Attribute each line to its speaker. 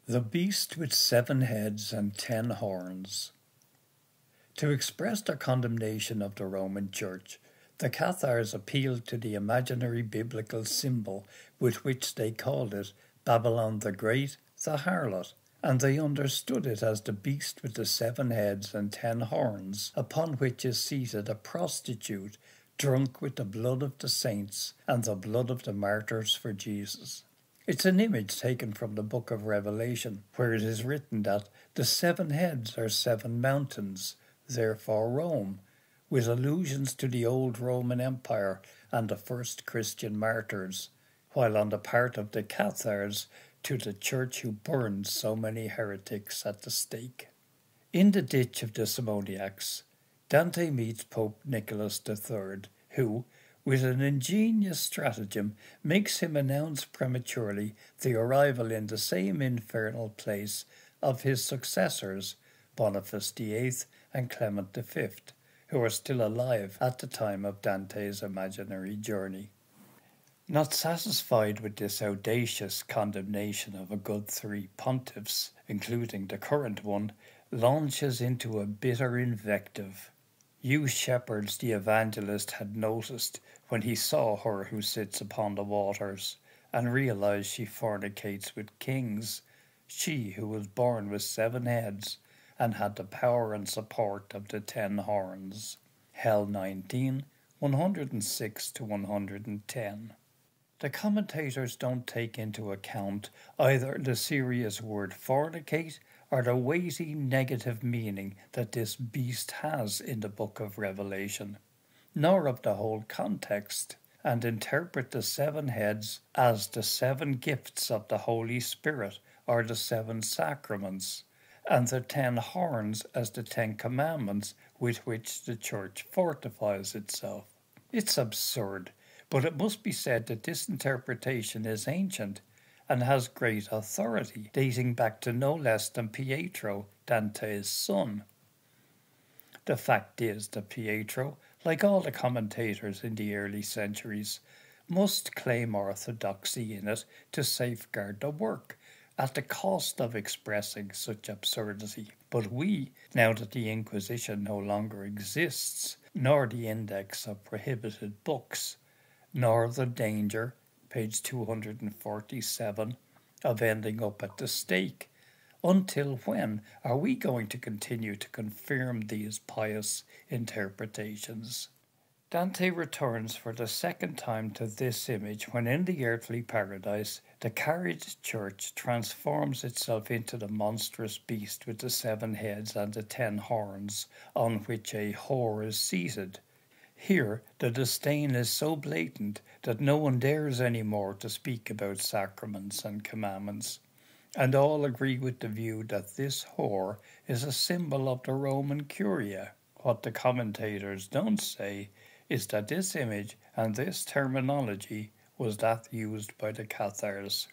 Speaker 1: The beast with 7 heads and 10 horns. To express their condemnation of the Roman Church, the Cathars appealed to the imaginary biblical symbol with which they called it Babylon the Great, the harlot, and they understood it as the beast with the 7 heads and 10 horns, upon which is seated a prostitute drunk with the blood of the saints and the blood of the martyrs for Jesus. It's an image taken from the book of Revelation, where it is written that the 7 heads are 7 mountains, therefore Rome, with allusions to the old Roman Empire and the first Christian martyrs, while on the part of the Cathars to the church who burned so many heretics at the stake. In the ditch of the Simoniacs, Dante meets Pope Nicholas III, who, with an ingenious stratagem, makes him announce prematurely the arrival in the same infernal place of his successors, Boniface VIII and Clement V, who are still alive at the time of Dante's imaginary journey. Not satisfied with this audacious condemnation of a good 3 pontiffs, including the current one, launches into a bitter invective. You shepherds, the evangelist had noticed when he saw her who sits upon the waters, and realized she fornicates with kings, she who was born with 7 heads, and had the power and support of the 10 horns. Hell 19, 106 to 110. The commentators don't take into account either the serious word fornicate or the weighty negative meaning that this beast has in the book of Revelation, nor of the whole context, and interpret the 7 heads as the 7 gifts of the Holy Spirit or the 7 sacraments, and the 10 horns as the 10 commandments with which the church fortifies itself. It's absurd, but it must be said that this interpretation is ancient and has great authority, dating back to no less than Pietro, Dante's son. The fact is that Pietro, like all the commentators in the early centuries, must claim orthodoxy in it to safeguard the work, at the cost of expressing such absurdity. But we, now that the Inquisition no longer exists, nor the Index of Prohibited Books, nor the danger, page 247, of ending up at the stake, until when are we going to continue to confirm these pious interpretations? Dante returns for the 2nd time to this image when in the earthly paradise the carried church transforms itself into the monstrous beast with the 7 heads and the 10 horns, on which a whore is seated. Here the disdain is so blatant that no one dares any more to speak about sacraments and commandments, and all agree with the view that this whore is a symbol of the Roman Curia. What the commentators don't say is that this image and this terminology was that used by the Cathars.